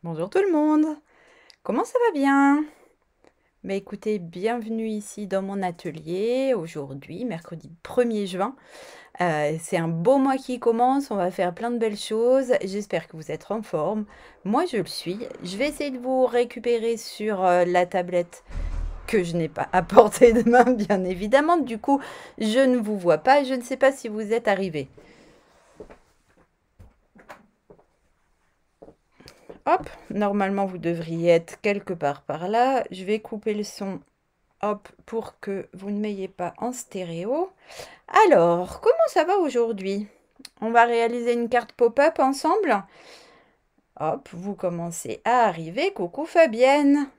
Bonjour tout le monde, comment ça va bien? Écoutez, bienvenue ici dans mon atelier aujourd'hui, mercredi 1er juin. C'est un beau mois qui commence, on va faire plein de belles choses. J'espère que vous êtes en forme. Moi, je le suis. Je vais essayer de vous récupérer sur la tablette que je n'ai pas à portée de main, bien évidemment. Du coup, je ne vous vois pas. Je ne sais pas si vous êtes arrivés. Hop, normalement, vous devriez être quelque part par là. Je vais couper le son. Hop, pour que vous ne m'ayez pas en stéréo. Alors, comment ça va aujourd'hui? On va réaliser une carte pop-up ensemble. Hop, vous commencez à arriver. Coucou Fabienne.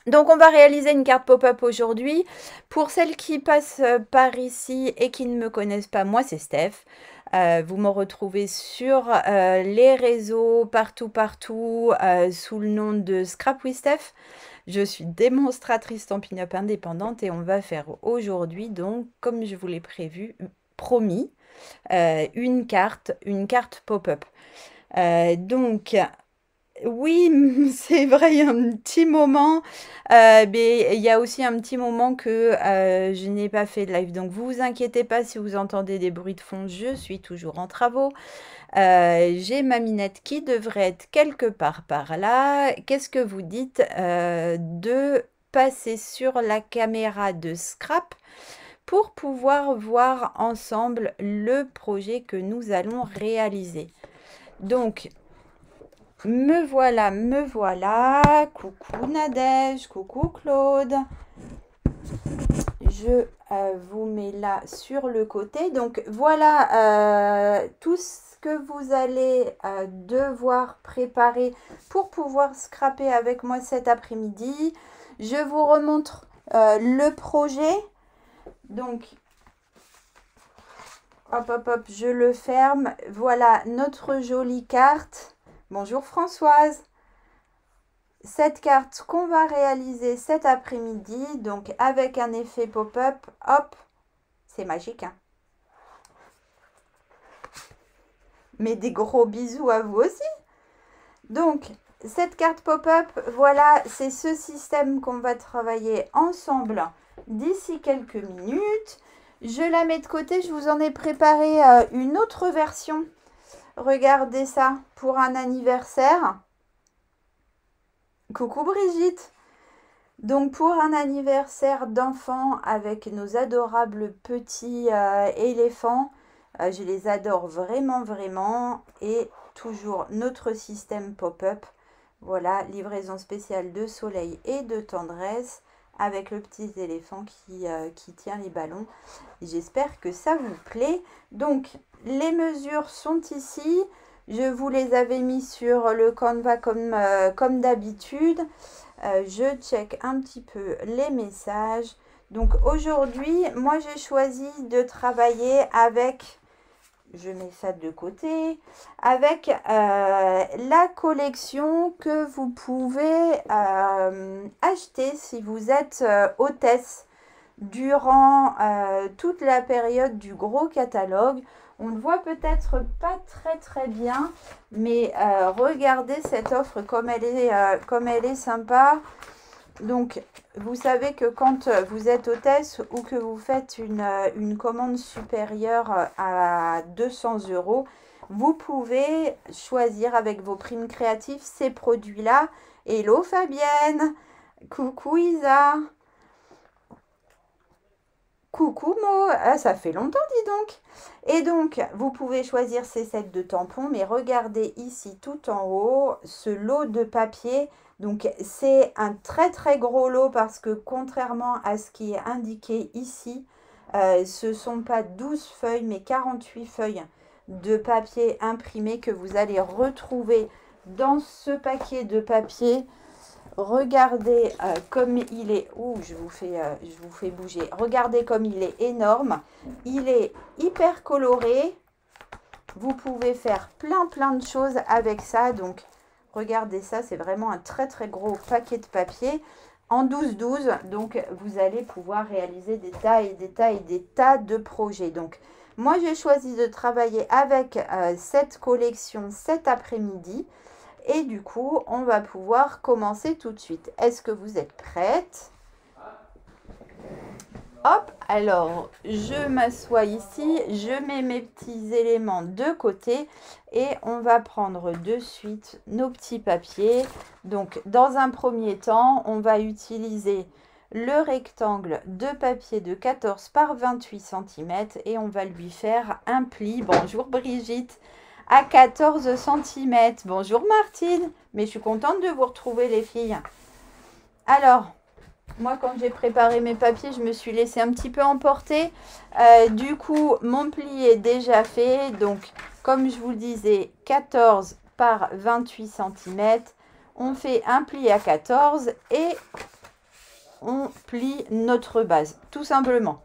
Donc, on va réaliser une carte pop-up aujourd'hui. Pour celles qui passent par ici et qui ne me connaissent pas, moi c'est Steph. Vous me retrouvez sur les réseaux, partout, sous le nom de Scrap with Steph. Je suis démonstratrice Stampin' Up indépendante et on va faire aujourd'hui, donc, comme je vous l'ai promis, une carte pop-up. Donc, oui, c'est vrai, il y a un petit moment, mais il y a aussi un petit moment que je n'ai pas fait de live. Donc, vous inquiétez pas si vous entendez des bruits de fond, je suis toujours en travaux. J'ai ma minette qui devrait être quelque part par là. Qu'est-ce que vous dites de passer sur la caméra de Scrap pour pouvoir voir ensemble le projet que nous allons réaliser? Donc, me voilà, me voilà. Coucou Nadège, coucou Claude. Je vous mets là sur le côté. Donc voilà tout ce que vous allez devoir préparer pour pouvoir scraper avec moi cet après-midi. Je vous remontre le projet. Donc, hop, hop, hop, je le ferme. Voilà notre jolie carte. Bonjour Françoise. Cette carte qu'on va réaliser cet après-midi, donc avec un effet pop-up, hop, c'est magique, hein. Mais des gros bisous à vous aussi. Donc, cette carte pop-up, voilà, c'est ce système qu'on va travailler ensemble d'ici quelques minutes. Je la mets de côté, je vous en ai préparé une autre version. Regardez ça, pour un anniversaire. Coucou Brigitte. Donc pour un anniversaire d'enfant avec nos adorables petits éléphants, je les adore vraiment, vraiment. Et toujours notre système pop-up. Voilà, livraison spéciale de soleil et de tendresse avec le petit éléphant qui tient les ballons. J'espère que ça vous plaît. Donc les mesures sont ici. Je vous les avais mis sur le Canva comme d'habitude. Je check un petit peu les messages. Donc aujourd'hui, moi j'ai choisi de travailler avec, je mets ça de côté, avec la collection que vous pouvez acheter si vous êtes hôtesse durant toute la période du gros catalogue. On ne voit peut-être pas très bien, mais regardez cette offre comme elle est sympa. Donc, vous savez que quand vous êtes hôtesse ou que vous faites une commande supérieure à 200 €, vous pouvez choisir avec vos primes créatives ces produits-là. Hello Fabienne, coucou Isa. Coucou Mo, ah, ça fait longtemps dis donc. Et donc, vous pouvez choisir ces sets de tampons, mais regardez ici tout en haut, ce lot de papier. Donc, c'est un très gros lot parce que contrairement à ce qui est indiqué ici, ce ne sont pas 12 feuilles, mais 48 feuilles de papier imprimé que vous allez retrouver dans ce paquet de papier. Regardez comme il est. Ouh, je vous fais bouger. Regardez comme il est énorme. Il est hyper coloré. Vous pouvez faire plein de choses avec ça. Donc, regardez ça. C'est vraiment un très gros paquet de papier en 12-12. Donc, vous allez pouvoir réaliser des tas de projets. Donc, moi, j'ai choisi de travailler avec cette collection cet après-midi. Et du coup, on va pouvoir commencer tout de suite. Est-ce que vous êtes prête? Hop, alors je m'assois ici, je mets mes petits éléments de côté et on va prendre de suite nos petits papiers. Donc dans un premier temps, on va utiliser le rectangle de papier de 14 par 28 cm et on va lui faire un pli. Bonjour Brigitte, à 14 cm. Bonjour Martine, mais je suis contente de vous retrouver les filles. Alors, moi, quand j'ai préparé mes papiers, je me suis laissée un petit peu emporter. Du coup, mon pli est déjà fait. Donc, comme je vous le disais, 14 par 28 cm. On fait un pli à 14 et on plie notre base, tout simplement.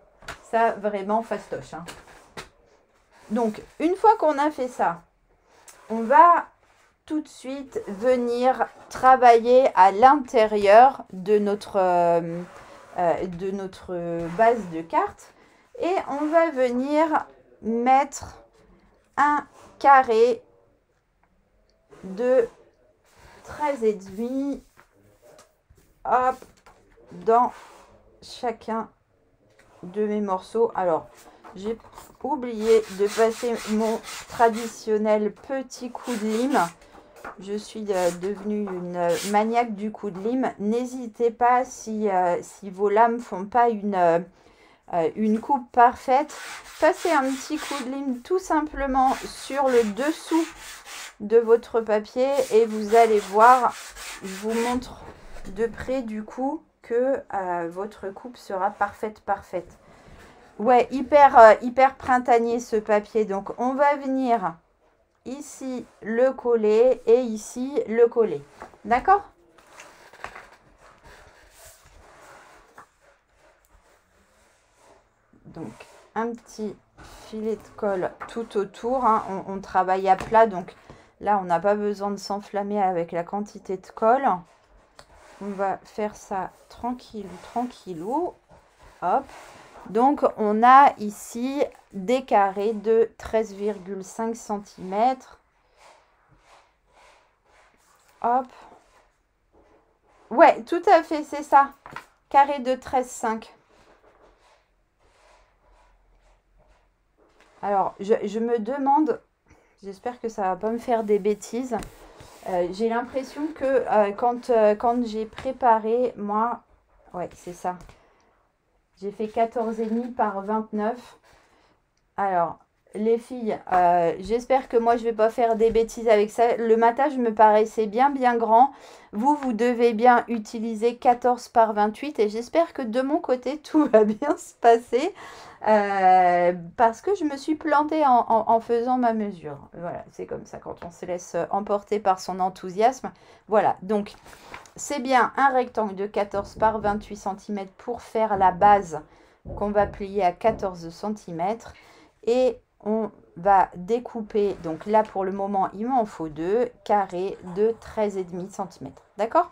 Ça, vraiment fastoche, hein. Donc, une fois qu'on a fait ça, on va tout de suite venir travailler à l'intérieur de notre base de cartes et on va venir mettre un carré de 13,5 hop, dans chacun de mes morceaux. Alors, j'ai oublié de passer mon traditionnel petit coup de lime. Je suis devenue une maniaque du coup de lime. N'hésitez pas, si vos lames ne font pas une coupe parfaite, passez un petit coup de lime tout simplement sur le dessous de votre papier et vous allez voir, je vous montre de près du coup que votre coupe sera parfaite. Ouais, hyper printanier ce papier. Donc on va venir ici le coller et ici le coller. D'accord? Donc un petit filet de colle tout autour, hein. On travaille à plat, donc là on n'a pas besoin de s'enflammer avec la quantité de colle. On va faire ça tranquillou. Hop. Donc on a ici des carrés de 13,5 cm. Hop. Ouais, tout à fait, c'est ça. Carré de 13,5. Alors, je me demande, j'espère que ça va pas me faire des bêtises. J'ai l'impression que quand j'ai préparé, moi, ouais, c'est ça. J'ai fait 14,5 par 29. Alors, les filles, j'espère que moi, je ne vais pas faire des bêtises avec ça. Le matage me paraissait bien grand. Vous devez bien utiliser 14 par 28. Et j'espère que de mon côté, tout va bien se passer. Parce que je me suis plantée en faisant ma mesure. Voilà, c'est comme ça quand on se laisse emporter par son enthousiasme. Voilà, donc c'est bien un rectangle de 14 par 28 cm pour faire la base qu'on va plier à 14 cm. Et on va découper, donc là pour le moment il m'en faut 2 carrés de 13,5 cm. D'accord?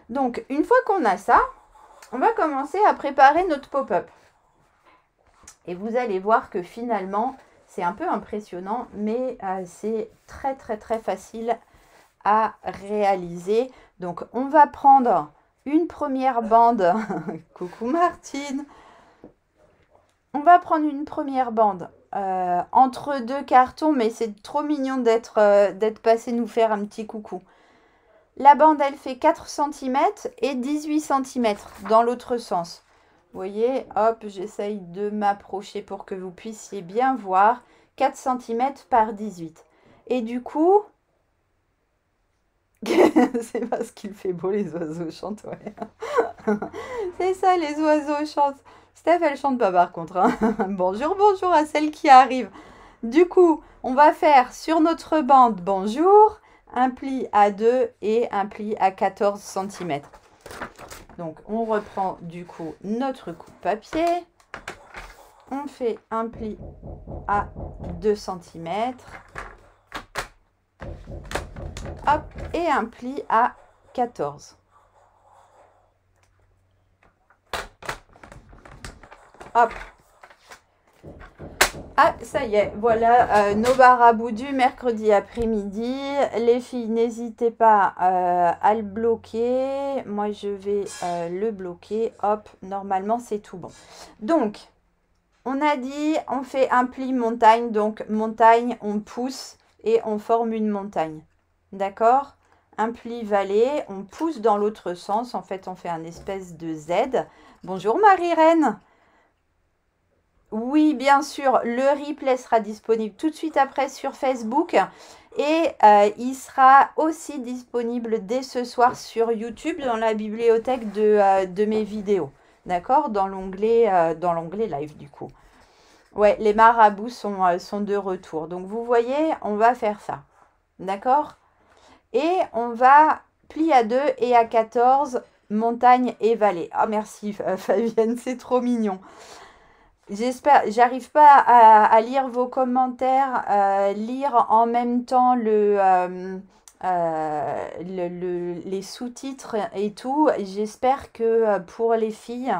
Donc une fois qu'on a ça, on va commencer à préparer notre pop-up. Et vous allez voir que finalement, c'est un peu impressionnant, mais c'est très facile à réaliser. Donc, on va prendre une première bande. Coucou Martine. On va prendre une première bande entre deux cartons, mais c'est trop mignon d'être passé nous faire un petit coucou. La bande, elle fait 4 cm et 18 cm dans l'autre sens. Vous voyez, hop, j'essaye de m'approcher pour que vous puissiez bien voir. 4 cm par 18. Et du coup, c'est parce qu'il fait beau, les oiseaux chantent, ouais. C'est ça, les oiseaux chantent. Steph, elle chante pas par contre, hein. Bonjour à celle qui arrive. Du coup, on va faire sur notre bande bonjour, un pli à 2 et un pli à 14 cm. Donc, on reprend du coup notre coupe papier. On fait un pli à 2 cm. Hop, et un pli à 14. Hop. Ah, ça y est, voilà nos marabouts du mercredi après-midi. Les filles, n'hésitez pas à le bloquer. Moi, je vais le bloquer. Hop, normalement, c'est tout bon. Donc, on a dit, on fait un pli montagne. Donc, montagne, on pousse et on forme une montagne. D'accord? Un pli vallée, on pousse dans l'autre sens. En fait, on fait un espèce de Z. Bonjour Marie-Reine. Oui, bien sûr, le replay sera disponible tout de suite après sur Facebook et il sera aussi disponible dès ce soir sur YouTube dans la bibliothèque de mes vidéos. D'accord? Dans l'onglet live du coup. Ouais, les marabouts sont de retour. Donc vous voyez, on va faire ça. D'accord? Et on va plier à 2 et à 14, montagne et vallée. Ah merci Fabienne, c'est trop mignon. J'espère, j'arrive pas à lire vos commentaires, lire en même temps les sous-titres et tout. J'espère que pour les filles,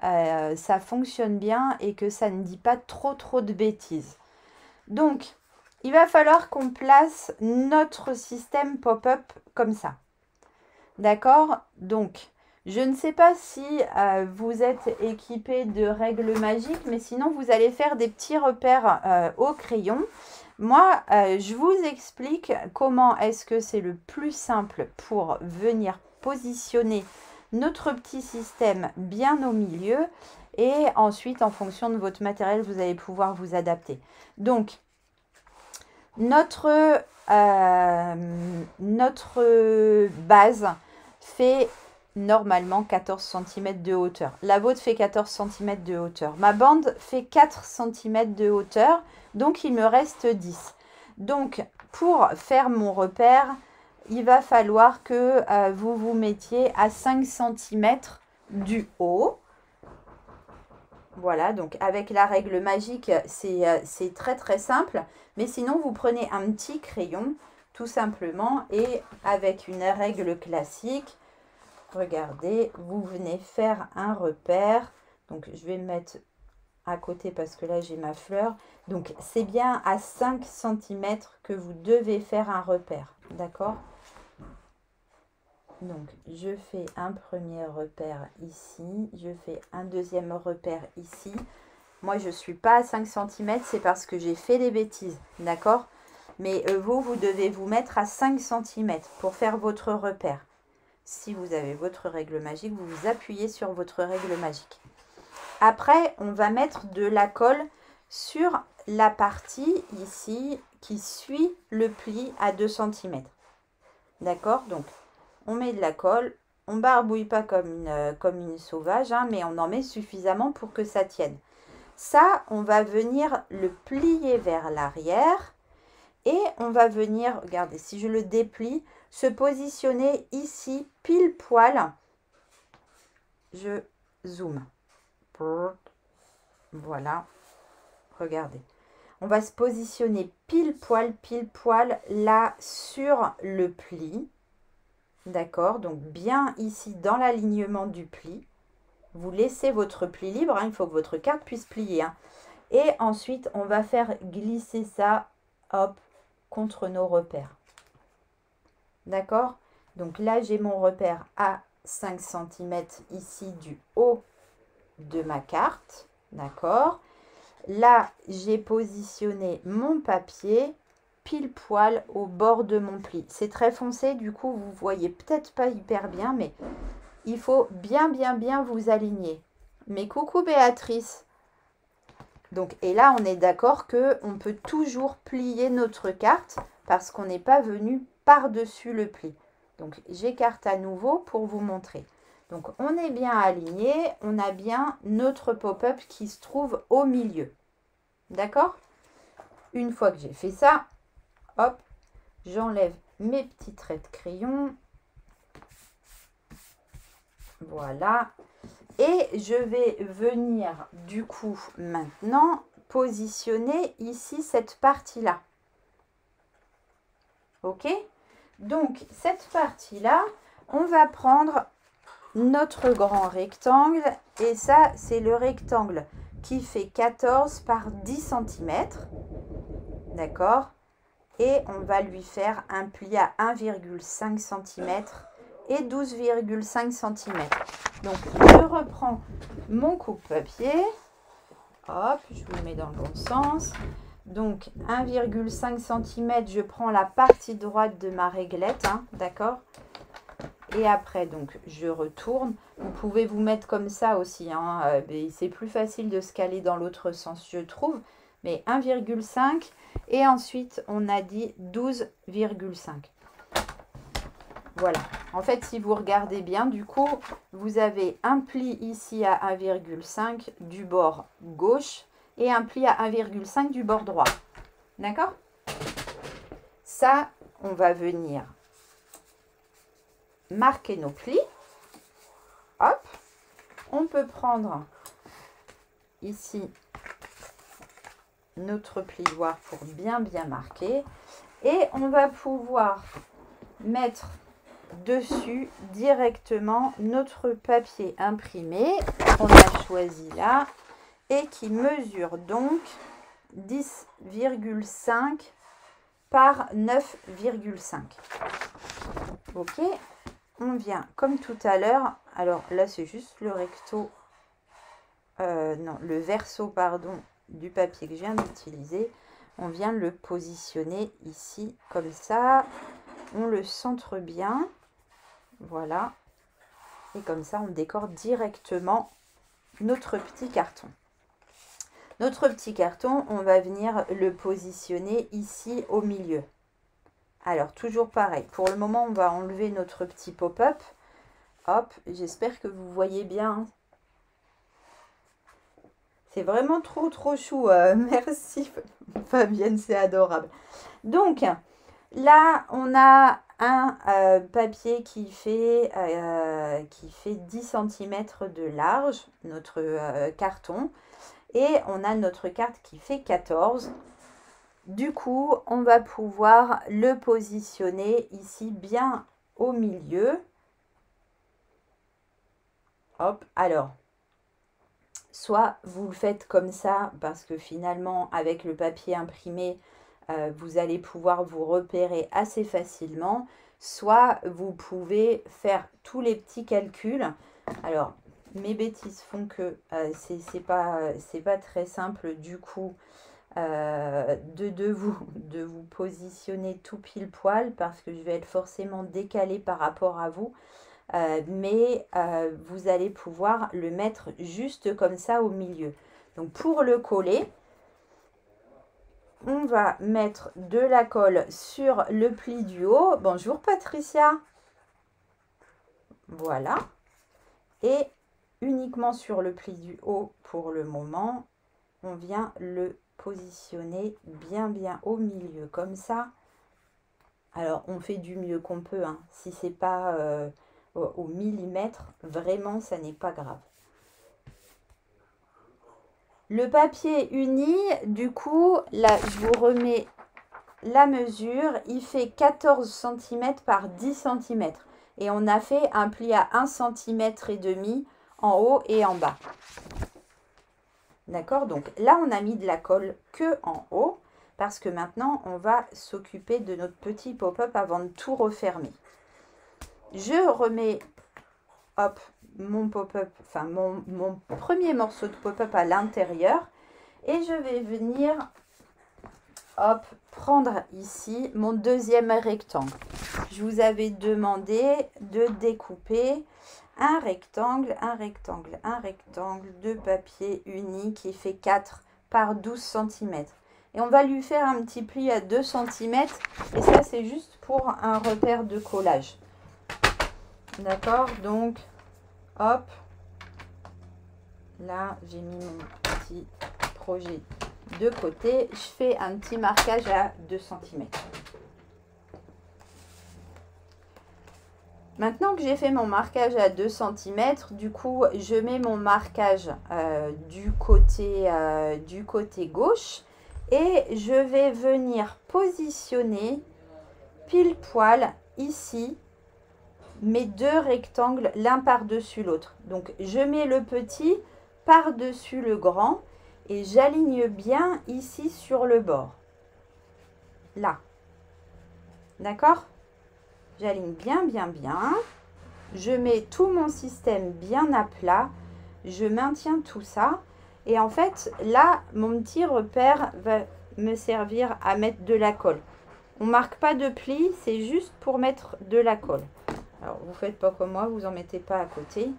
ça fonctionne bien et que ça ne dit pas trop de bêtises. Donc, il va falloir qu'on place notre système pop-up comme ça. D'accord? Donc, je ne sais pas si vous êtes équipé de règles magiques, mais sinon vous allez faire des petits repères au crayon. Moi, je vous explique comment est-ce que c'est le plus simple pour venir positionner notre petit système bien au milieu. Et ensuite, en fonction de votre matériel, vous allez pouvoir vous adapter. Donc, notre base fait normalement 14 cm de hauteur. La vôtre fait 14 cm de hauteur. Ma bande fait 4 cm de hauteur, donc il me reste 10. Donc, pour faire mon repère, il va falloir que vous vous mettiez à 5 cm du haut. Voilà, donc avec la règle magique, c'est très simple. Mais sinon, vous prenez un petit crayon, tout simplement, et avec une règle classique, regardez, vous venez faire un repère. Donc, je vais me mettre à côté parce que là, j'ai ma fleur. Donc, c'est bien à 5 cm que vous devez faire un repère. D'accord? Donc, je fais un premier repère ici. Je fais un deuxième repère ici. Moi, je ne suis pas à 5 cm, c'est parce que j'ai fait des bêtises. D'accord? Mais vous devez vous mettre à 5 cm pour faire votre repère. Si vous avez votre règle magique, vous vous appuyez sur votre règle magique. Après, on va mettre de la colle sur la partie ici qui suit le pli à 2 cm. D'accord? Donc, on met de la colle. On ne barbouille pas comme une sauvage, hein, mais on en met suffisamment pour que ça tienne. Ça, on va venir le plier vers l'arrière. Et on va venir, regardez, si je le déplie, se positionner ici, pile poil. Je zoome. Voilà. Regardez. On va se positionner pile poil là sur le pli. D'accord? Donc bien ici dans l'alignement du pli. Vous laissez votre pli libre. Hein, il faut que votre carte puisse plier. Hein. Et ensuite, on va faire glisser ça, hop, contre nos repères. D'accord? Donc là, j'ai mon repère à 5 cm ici du haut de ma carte. D'accord? Là, j'ai positionné mon papier pile poil au bord de mon pli. C'est très foncé, du coup, vous voyez peut-être pas hyper bien, mais il faut bien vous aligner. Mais coucou Béatrice! Donc, et là, on est d'accord qu'on peut toujours plier notre carte parce qu'on n'est pas venu par-dessus le pli. Donc, j'écarte à nouveau pour vous montrer. Donc, on est bien aligné. On a bien notre pop-up qui se trouve au milieu. D'accord? Une fois que j'ai fait ça, hop, j'enlève mes petits traits de crayon. Voilà. Et je vais venir du coup maintenant positionner ici cette partie-là. Ok? Donc cette partie-là, on va prendre notre grand rectangle et ça c'est le rectangle qui fait 14 par 10 cm. D'accord? Et on va lui faire un pli à 1,5 cm et 12,5 cm. Donc, je reprends mon coupe-papier. Hop, je vous le mets dans le bon sens. Donc, 1,5 cm, je prends la partie droite de ma réglette, hein, d'accord? Et après, donc, je retourne. Vous pouvez vous mettre comme ça aussi, hein, c'est plus facile de se caler dans l'autre sens, je trouve. Mais 1,5 et ensuite, on a dit 12,5. Voilà. En fait, si vous regardez bien, du coup, vous avez un pli ici à 1,5 du bord gauche et un pli à 1,5 du bord droit. D'accord? Ça, on va venir marquer nos plis. Hop. On peut prendre ici notre plioir pour bien marquer. Et on va pouvoir mettre dessus directement notre papier imprimé qu'on a choisi là et qui mesure donc 10,5 par 9,5. Ok, on vient comme tout à l'heure. Alors là, c'est juste le recto, non, le verso, pardon, du papier que je viens d'utiliser. On vient le positionner ici comme ça. On le centre bien. Voilà. Et comme ça, on décore directement notre petit carton. Notre petit carton, on va venir le positionner ici au milieu. Alors, toujours pareil. Pour le moment, on va enlever notre petit pop-up. Hop, j'espère que vous voyez bien. C'est vraiment trop chou. Merci Fabienne, c'est adorable. Donc, là, on a un papier qui fait 10 cm de large, notre carton. Et on a notre carte qui fait 14. Du coup, on va pouvoir le positionner ici bien au milieu. Hop, alors, soit vous le faites comme ça, parce que finalement, avec le papier imprimé, vous allez pouvoir vous repérer assez facilement. Soit vous pouvez faire tous les petits calculs. Alors, mes bêtises font que c'est pas très simple du coup de vous positionner tout pile poil, parce que je vais être forcément décalée par rapport à vous. Mais vous allez pouvoir le mettre juste comme ça au milieu. Donc pour le coller, on va mettre de la colle sur le pli du haut. Bonjour Patricia. Voilà. Et uniquement sur le pli du haut pour le moment, on vient le positionner bien au milieu comme ça. Alors on fait du mieux qu'on peut, hein. Si c'est pas au millimètre, vraiment ça n'est pas grave. Le papier uni, du coup, là je vous remets la mesure, il fait 14 cm par 10 cm. Et on a fait un pli à 1,5 cm en haut et en bas. D'accord? Donc là, on a mis de la colle que en haut, parce que maintenant, on va s'occuper de notre petit pop-up avant de tout refermer. Je remets, hop, mon pop-up, enfin mon premier morceau de pop-up à l'intérieur. Et je vais venir, hop, prendre ici mon deuxième rectangle. Je vous avais demandé de découper un rectangle de papier uni qui fait 4 par 12 cm. Et on va lui faire un petit pli à 2 cm. Et ça, c'est juste pour un repère de collage. D'accord? Donc, hop. Là, j'ai mis mon petit projet de côté. Je fais un petit marquage à 2 cm. Maintenant que j'ai fait mon marquage à 2 cm, du coup, je mets mon marquage du côté gauche et je vais venir positionner pile poil ici mes deux rectangles l'un par-dessus l'autre. Donc, je mets le petit par-dessus le grand et j'aligne bien ici sur le bord. Là. D'accord? J'aligne bien, bien, bien. Je mets tout mon système bien à plat. Je maintiens tout ça. Et en fait, là, mon petit repère va me servir à mettre de la colle. On ne marque pas de pli, c'est juste pour mettre de la colle. Alors, vous ne faites pas comme moi, vous n'en mettez pas à côté.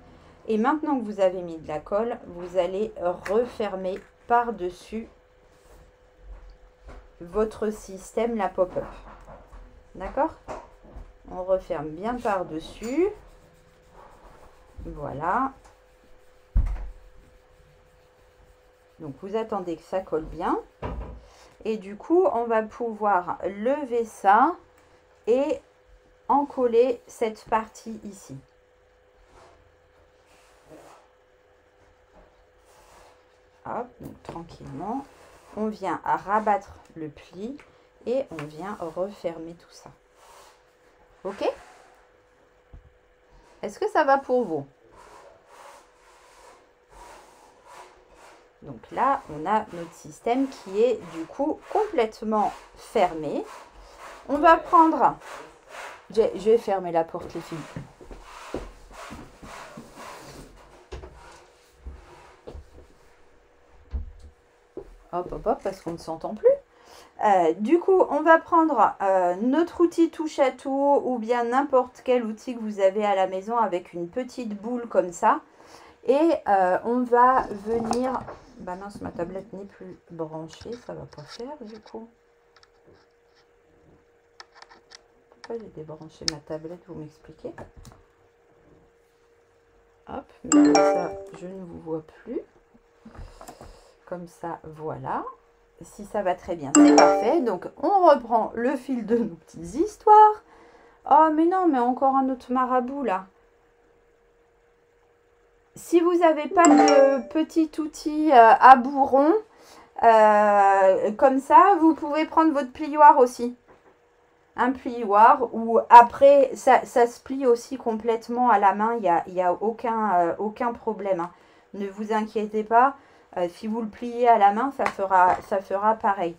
Et maintenant que vous avez mis de la colle, vous allez refermer par-dessus votre système, la pop-up. D'accord? On referme bien par-dessus. Voilà. Donc, vous attendez que ça colle bien. Et du coup, on va pouvoir lever ça et en coller cette partie ici. Hop, donc tranquillement, on vient à rabattre le pli et on vient refermer tout ça. Ok? Est-ce que ça va pour vous? Donc là, on a notre système qui est du coup complètement fermé. On va prendre... Je vais fermer la porte, les filles. Hop, hop, hop, parce qu'on ne s'entend plus. Du coup, on va prendre notre outil touche à tout ou bien n'importe quel outil que vous avez à la maison avec une petite boule comme ça. Et on va venir... Bah mince, ma tablette n'est plus branchée, ça va pas faire du coup. Pourquoi j'ai débranché ma tablette, vous m'expliquez? Hop, mais comme ça, je ne vous vois plus. Comme ça, voilà. Si ça va très bien, c'est parfait. Donc, on reprend le fil de nos petites histoires. Oh, mais non, mais encore un autre marabout, là. Si vous n'avez pas de petit outil à bourron, comme ça, vous pouvez prendre votre plioir aussi. Un plioir ou après, ça se plie aussi complètement à la main. Il y a aucun problème. Hein. Ne vous inquiétez pas. Si vous le pliez à la main, ça fera pareil.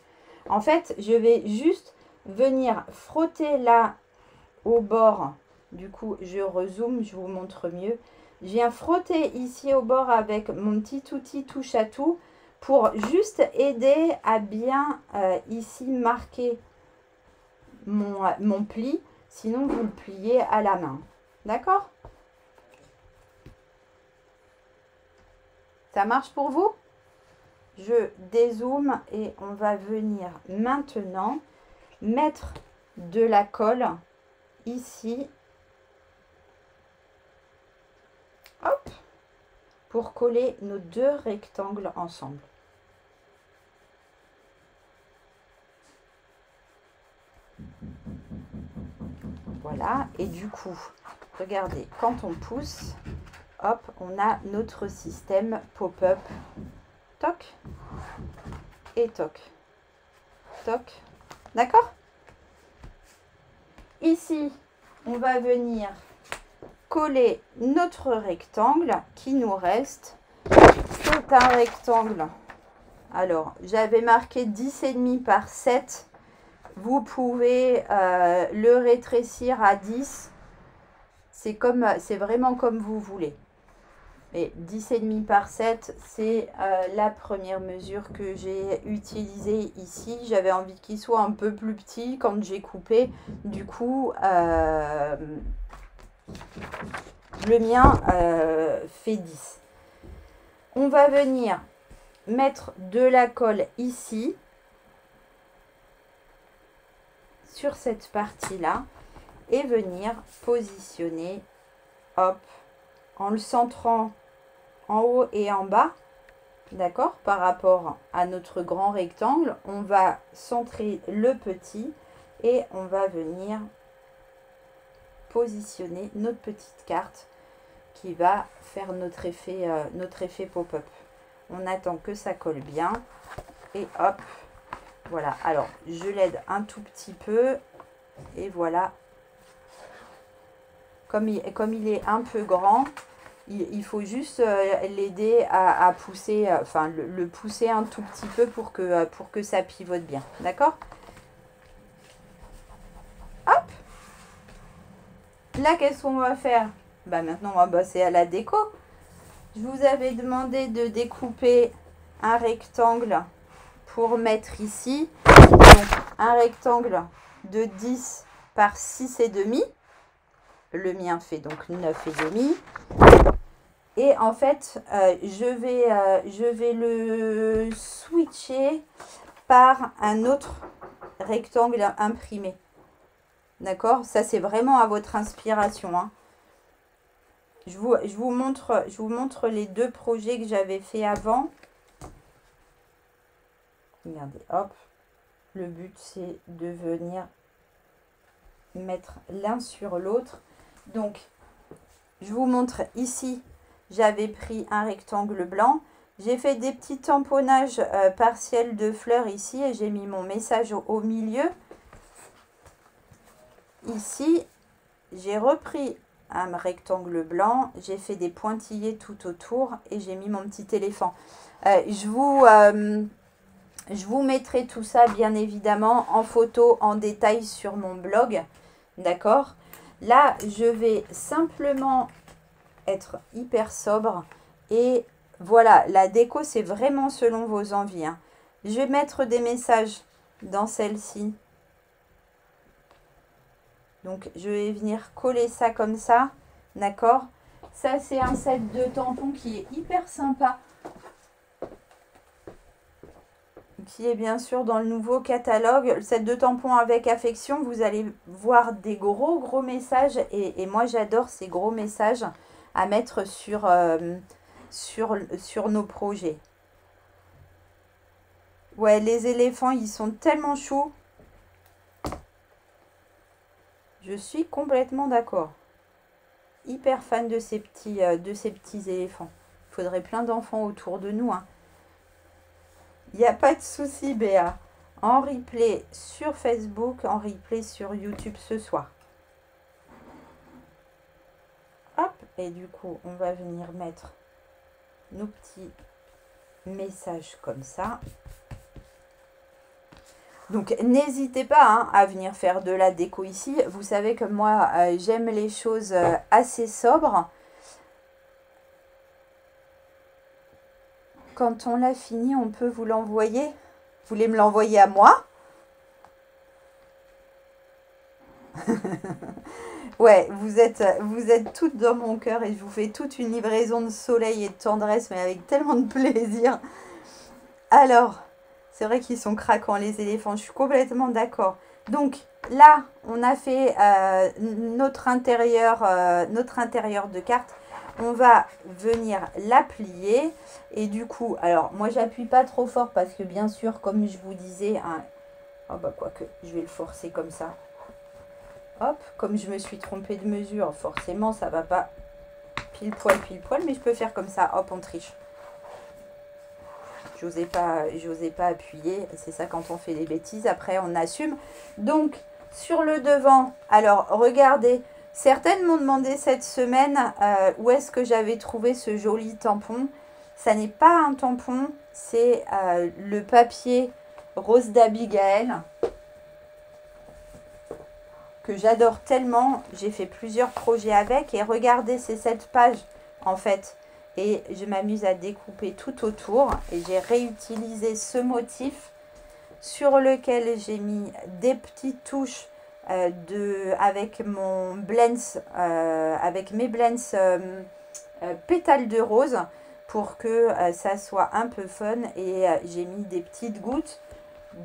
En fait, je vais juste venir frotter là au bord. Du coup, je rezoome, je vous montre mieux. Je viens frotter ici au bord avec mon petit outil touche à tout pour juste aider à bien ici marquer mon pli. Sinon, vous le pliez à la main. D'accord? Ça marche pour vous? Je dézoome et on va venir maintenant mettre de la colle ici. Hop, pour coller nos deux rectangles ensemble. Voilà, et du coup, regardez, quand on pousse, hop, on a notre système pop-up. Toc et toc. Toc. D'accord? Ici, on va venir coller notre rectangle qui nous reste. C'est un rectangle. Alors, j'avais marqué 10,5 par 7. Vous pouvez le rétrécir à 10. C'est vraiment comme vous voulez. Et 10,5 par 7, c'est la première mesure que j'ai utilisée ici. J'avais envie qu'il soit un peu plus petit quand j'ai coupé. Du coup, le mien fait 10. On va venir mettre de la colle ici, sur cette partie-là, et venir positionner, hop, en le centrant en haut et en bas, d'accord, par rapport à notre grand rectangle. On va centrer le petit et on va venir positionner notre petite carte qui va faire notre effet pop-up. On attend que ça colle bien et hop, voilà. Alors, je l'aide un tout petit peu et voilà. Comme il est un peu grand, Il faut juste l'aider à pousser, enfin le pousser un tout petit peu pour que ça pivote bien. D'accord? Hop! Là, qu'est-ce qu'on va faire? Bah maintenant, on va passer à la déco. Je vous avais demandé de découper un rectangle pour mettre ici. Donc, un rectangle de 10 par 6,5. Le mien fait donc 9,5. Et en fait, je vais le switcher par un autre rectangle imprimé. D'accord? Ça, c'est vraiment à votre inspiration, hein. Je vous montre les deux projets que j'avais fait avant. Regardez, hop. Le but, c'est de venir mettre l'un sur l'autre. Donc, je vous montre ici, j'avais pris un rectangle blanc. J'ai fait des petits tamponnages partiels de fleurs ici et j'ai mis mon message au milieu. Ici, j'ai repris un rectangle blanc, j'ai fait des pointillés tout autour et j'ai mis mon petit éléphant. Je vous mettrai tout ça bien évidemment en photo, en détail sur mon blog. D'accord? Là, je vais simplement être hyper sobre. Et voilà, la déco, c'est vraiment selon vos envies, hein. Je vais mettre des messages dans celle-ci. Donc, je vais venir coller ça comme ça. D'accord? Ça, c'est un set de tampons qui est hyper sympa. Qui est bien sûr dans le nouveau catalogue. Le set de tampons avec affection, vous allez voir des gros messages. Et moi, j'adore ces gros messages à mettre sur nos projets. Ouais, les éléphants, ils sont tellement choux. Je suis complètement d'accord. Hyper fan de ces petits éléphants. Il faudrait plein d'enfants autour de nous, hein. Il n'y a pas de souci, Béa. En replay sur Facebook, en replay sur YouTube ce soir. Hop, et du coup, on va venir mettre nos petits messages comme ça. Donc, n'hésitez pas, hein, à venir faire de la déco ici. Vous savez que moi, j'aime les choses assez sobres. Quand on l'a fini, on peut vous l'envoyer. Vous voulez me l'envoyer à moi? Ouais, vous êtes toutes dans mon cœur et je vous fais toute une livraison de soleil et de tendresse, mais avec tellement de plaisir. Alors, c'est vrai qu'ils sont craquants, les éléphants, je suis complètement d'accord. Donc, là, on a fait notre intérieur de carte. On va venir la plier. Et du coup, alors, moi, j'appuie pas trop fort parce que, bien sûr, comme je vous disais, hein, oh bah, quoique, je vais le forcer comme ça. Hop, comme je me suis trompée de mesure, forcément, ça va pas pile poil, mais je peux faire comme ça. Hop, on triche. J'osais pas appuyer. C'est ça quand on fait des bêtises. Après, on assume. Donc, sur le devant, alors, regardez. Certaines m'ont demandé cette semaine où est-ce que j'avais trouvé ce joli tampon. Ça n'est pas un tampon, c'est le papier Rose d'Abigail que j'adore tellement. J'ai fait plusieurs projets avec et regardez, c'est cette page en fait. Et je m'amuse à découper tout autour et j'ai réutilisé ce motif sur lequel j'ai mis des petites touches avec mon blends, avec mes blends pétales de rose pour que ça soit un peu fun. Et j'ai mis des petites gouttes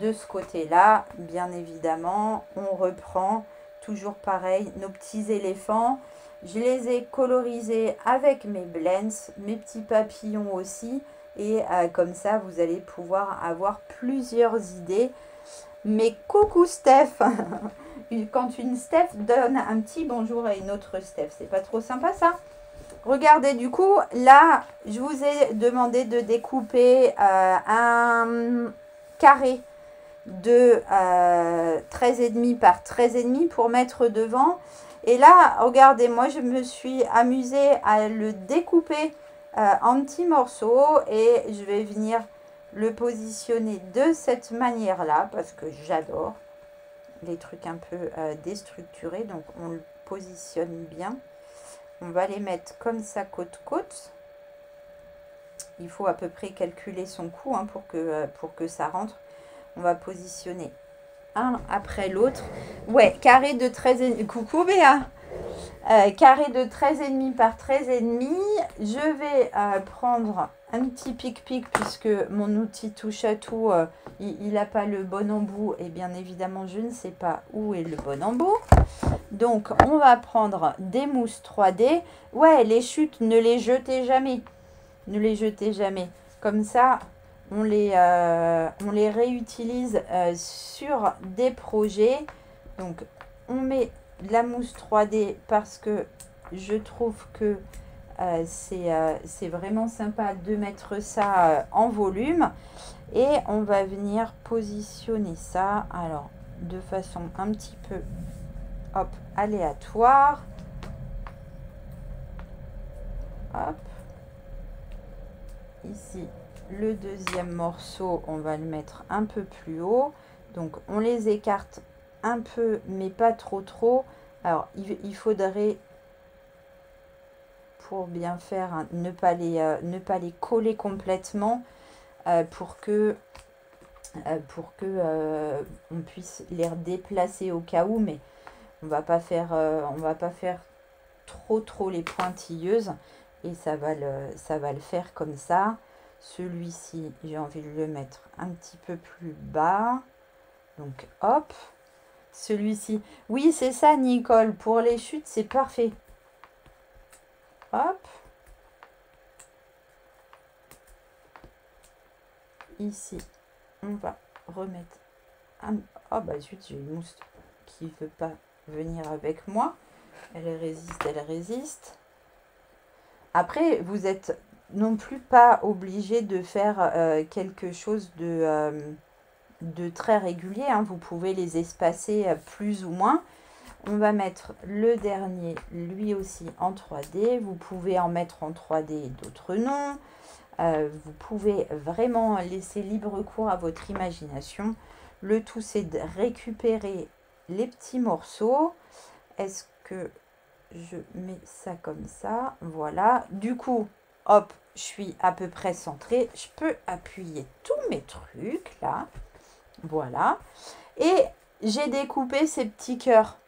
de ce côté là, bien évidemment. On reprend toujours pareil nos petits éléphants. Je les ai colorisés avec mes blends, mes petits papillons aussi. Et comme ça, vous allez pouvoir avoir plusieurs idées. Mais coucou Steph. Quand une Steph donne un petit bonjour à une autre Steph, c'est pas trop sympa ça? Regardez, du coup, là, je vous ai demandé de découper un carré de 13,5 par 13,5 pour mettre devant. Et là, regardez, moi je me suis amusée à le découper en petits morceaux et je vais venir le positionner de cette manière-là parce que j'adore les trucs un peu déstructurés. Donc on le positionne bien. On va les mettre comme ça côte-côte. Il faut à peu près calculer son coût hein, pour que ça rentre. On va positionner un après l'autre. Ouais, carré de 13,5. Coucou Béa. Carré de 13,5 par 13,5. Je vais prendre un petit pic-pic puisque mon outil touche à tout. Il n'a pas le bon embout. Et bien évidemment, je ne sais pas où est le bon embout. Donc, on va prendre des mousses 3D. Ouais, les chutes, ne les jetez jamais. Ne les jetez jamais. Comme ça, on les réutilise sur des projets. Donc, on met de la mousse 3D parce que je trouve que c'est vraiment sympa de mettre ça en volume. Et on va venir positionner ça, alors, de façon un petit peu, hop, aléatoire. Hop. Ici, le deuxième morceau, on va le mettre un peu plus haut. Donc, on les écarte un peu, mais pas trop. Alors, il faudrait, pour bien faire, hein, ne pas les coller complètement pour que on puisse les déplacer au cas où. Mais on va pas faire trop les pointilleuses. Et ça va le faire comme ça. Celui-ci, j'ai envie de le mettre un petit peu plus bas. Donc, hop. Celui-ci. Oui, c'est ça, Nicole. Pour les chutes, c'est parfait. Hop. Ici, on va remettre un... Oh, bah zut, j'ai une mousse qui ne veut pas venir avec moi. Elle résiste. Après, vous êtes non plus pas obligé de faire quelque chose de très régulier. Hein. Vous pouvez les espacer plus ou moins. On va mettre le dernier, lui aussi en 3D. Vous pouvez en mettre en 3D et d'autres non. Vous pouvez vraiment laisser libre cours à votre imagination. Le tout, c'est de récupérer les petits morceaux. Est-ce que je mets ça comme ça? Voilà. Du coup, hop, je suis à peu près centrée. Je peux appuyer tous mes trucs, là. Voilà. Et j'ai découpé ces petits cœurs.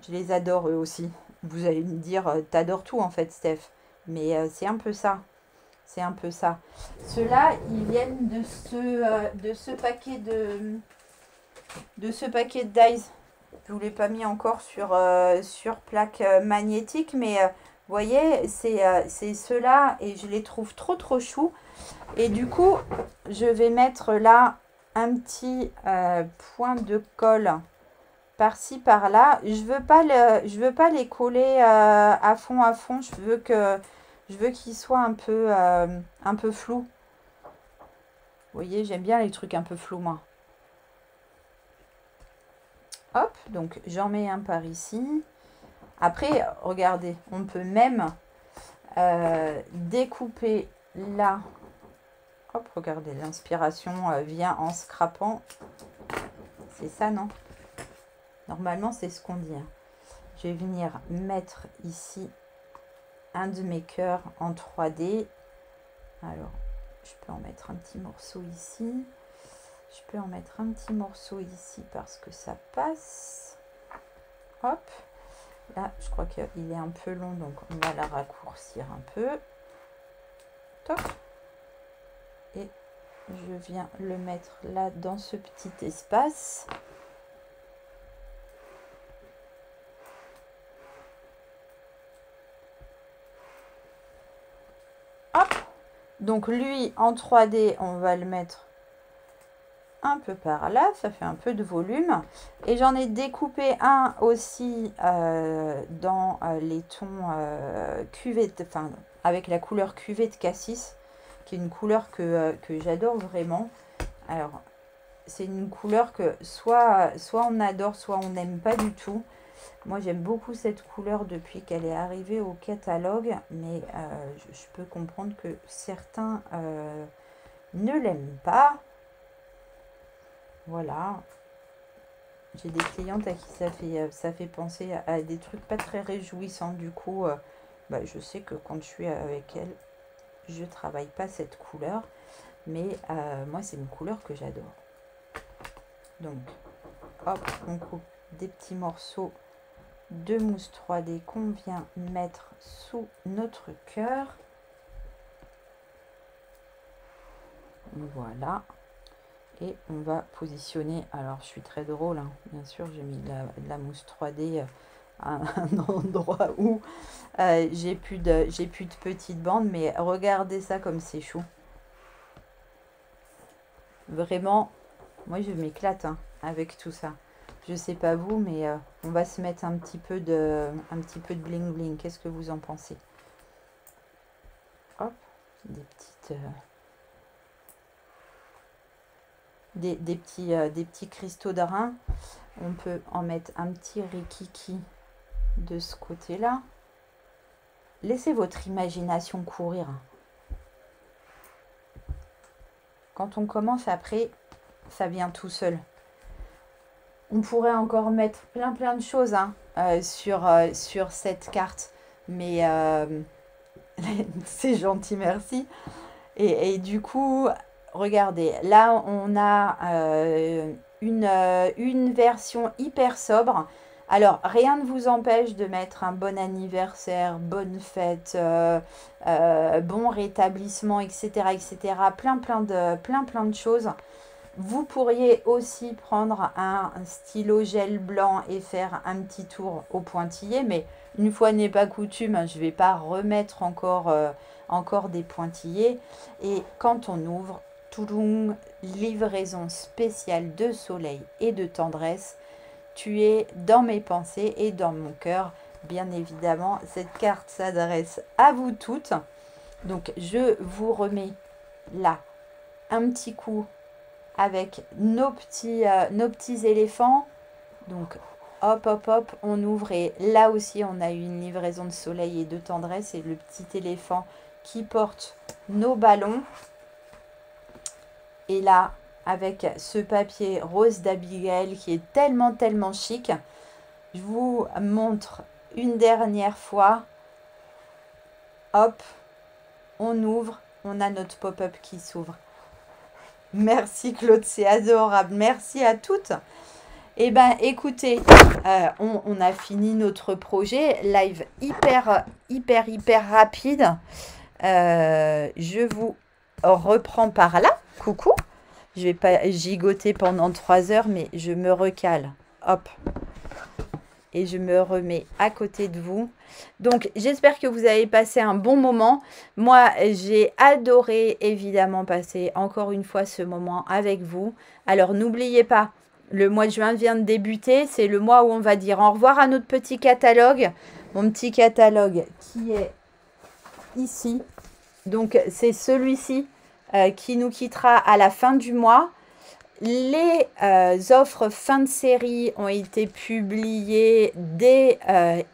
Je les adore, eux aussi. Vous allez me dire, t'adores tout, en fait, Steph. Mais c'est un peu ça. C'est un peu ça. Ceux-là, ils viennent de ce paquet de dies. Je ne vous l'ai pas mis encore sur plaque magnétique, mais vous voyez, c'est ceux-là et je les trouve trop chou. Et du coup, je vais mettre là un petit point de colle par-ci, par-là. Je veux pas les coller à fond. Je veux qu'ils soient un peu flous. Vous voyez, j'aime bien les trucs un peu flous, moi. Hop, donc j'en mets un par ici. Après, regardez, on peut même découper là. Hop, regardez, l'inspiration vient en scrapant. C'est ça, non? Normalement, c'est ce qu'on dit. Hein. Je vais venir mettre ici un de mes cœurs en 3D. Alors, je peux en mettre un petit morceau ici. Je peux en mettre un petit morceau ici parce que ça passe. Hop. Là, je crois qu'il est un peu long, donc on va la raccourcir un peu. Top. Et je viens le mettre là dans ce petit espace. Hop. Donc lui, en 3D, on va le mettre un peu par là, ça fait un peu de volume. Et j'en ai découpé un aussi dans les tons cuvette, enfin avec la couleur cuvette cassis, qui est une couleur que j'adore vraiment. Alors, c'est une couleur que soit on adore, soit on n'aime pas du tout. Moi, j'aime beaucoup cette couleur depuis qu'elle est arrivée au catalogue, mais je peux comprendre que certains ne l'aiment pas. Voilà. J'ai des clientes à qui ça fait penser à des trucs pas très réjouissants. Du coup, je sais que quand je suis avec elles, je travaille pas cette couleur. Mais moi, c'est une couleur que j'adore. Donc, hop, on coupe des petits morceaux de mousse 3D qu'on vient mettre sous notre cœur. Voilà. Et on va positionner, alors je suis très drôle, hein. Bien sûr j'ai mis de la mousse 3D à un endroit où j'ai plus de petites bandes, mais regardez ça comme c'est chou. Vraiment, moi je m'éclate avec tout ça. Je sais pas vous, mais on va se mettre un petit peu de bling bling. Qu'est-ce que vous en pensez? Hop, des petites... des petits cristaux d'airain. On peut en mettre un petit rikiki de ce côté-là. Laissez votre imagination courir. Quand on commence après, ça vient tout seul. On pourrait encore mettre plein de choses sur cette carte. Mais c'est gentil, merci. Et du coup... Regardez, là on a une version hyper sobre. Alors rien ne vous empêche de mettre un bon anniversaire, bonne fête, bon rétablissement, etc. etc. Plein de choses. Vous pourriez aussi prendre un stylo gel blanc et faire un petit tour au pointillé. Mais une fois n'est pas coutume, je ne vais pas remettre encore des pointillés. Et quand on ouvre... livraison spéciale de soleil et de tendresse. Tu es dans mes pensées et dans mon cœur. Bien évidemment, cette carte s'adresse à vous toutes. Donc, je vous remets là un petit coup avec nos petits éléphants. Donc, hop, hop, hop, on ouvre. Et là aussi, on a une livraison de soleil et de tendresse. Et le petit éléphant qui porte nos ballons. Et là, avec ce papier rose d'Abigail qui est tellement chic, je vous montre une dernière fois. Hop, on ouvre, on a notre pop-up qui s'ouvre. Merci Claude, c'est adorable. Merci à toutes. Eh bien, écoutez, on a fini notre projet. Live hyper rapide. Je vous reprends par là. Coucou. Je vais pas gigoter pendant 3 heures, mais je me recale. Hop. Et je me remets à côté de vous. Donc, j'espère que vous avez passé un bon moment. Moi, j'ai adoré, évidemment, passer encore une fois ce moment avec vous. Alors, n'oubliez pas, le mois de juin vient de débuter. C'est le mois où on va dire au revoir à notre petit catalogue. Mon petit catalogue qui est ici. Donc, c'est celui-ci qui nous quittera à la fin du mois. Les offres fin de série ont été publiées dès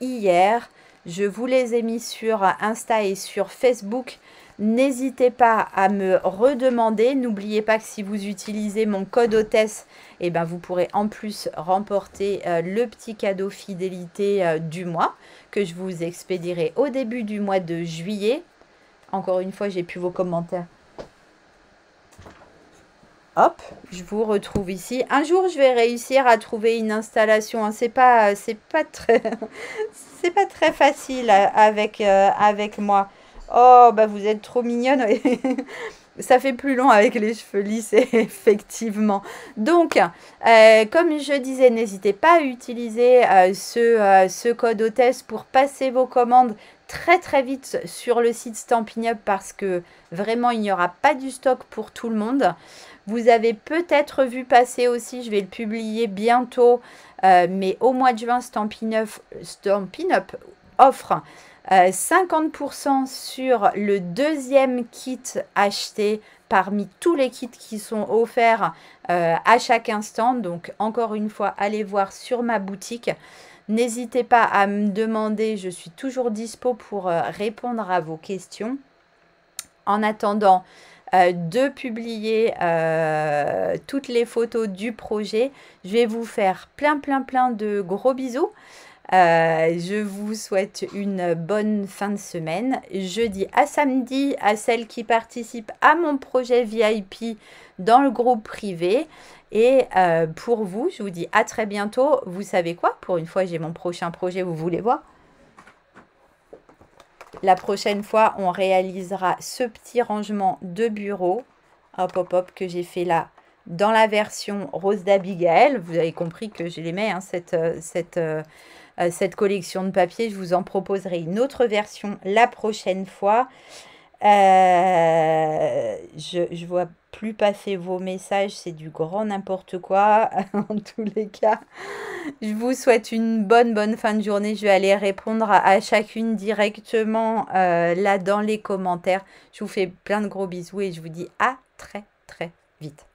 hier. Je vous les ai mis sur Insta et sur Facebook. N'hésitez pas à me redemander. N'oubliez pas que si vous utilisez mon code hôtesse, eh ben vous pourrez en plus remporter le petit cadeau fidélité du mois que je vous expédierai au début du mois de juillet. Encore une fois, j'ai plus vos commentaires. Hop, je vous retrouve ici. Un jour, je vais réussir à trouver une installation. C'est pas très, c'est pas très facile avec moi. Oh, bah vous êtes trop mignonne. Ça fait plus long avec les cheveux lissés, effectivement. Donc, comme je disais, n'hésitez pas à utiliser ce code hôtesse pour passer vos commandes très vite sur le site Stampin' Up parce que vraiment, il n'y aura pas du stock pour tout le monde. Vous avez peut-être vu passer aussi, je vais le publier bientôt, mais au mois de juin, Stampin' Up offre 50% sur le deuxième kit acheté parmi tous les kits qui sont offerts à chaque instant. Donc, encore une fois, allez voir sur ma boutique. N'hésitez pas à me demander, je suis toujours dispo pour répondre à vos questions. En attendant de publier toutes les photos du projet, je vais vous faire plein de gros bisous. Je vous souhaite une bonne fin de semaine. Je dis à samedi à celles qui participent à mon projet VIP dans le groupe privé. Et pour vous, je vous dis à très bientôt. Vous savez quoi? Pour une fois, j'ai mon prochain projet, vous voulez voir? La prochaine fois, on réalisera ce petit rangement de bureau, hop, hop, hop, que j'ai fait là dans la version rose d'Abigail. Vous avez compris que je l'aimais, hein, cette collection de papier. Je vous en proposerai une autre version la prochaine fois. Je vois plus passer vos messages, c'est du grand n'importe quoi. En tous les cas, je vous souhaite une bonne fin de journée. Je vais aller répondre à chacune directement là dans les commentaires. Je vous fais plein de gros bisous et je vous dis à très vite.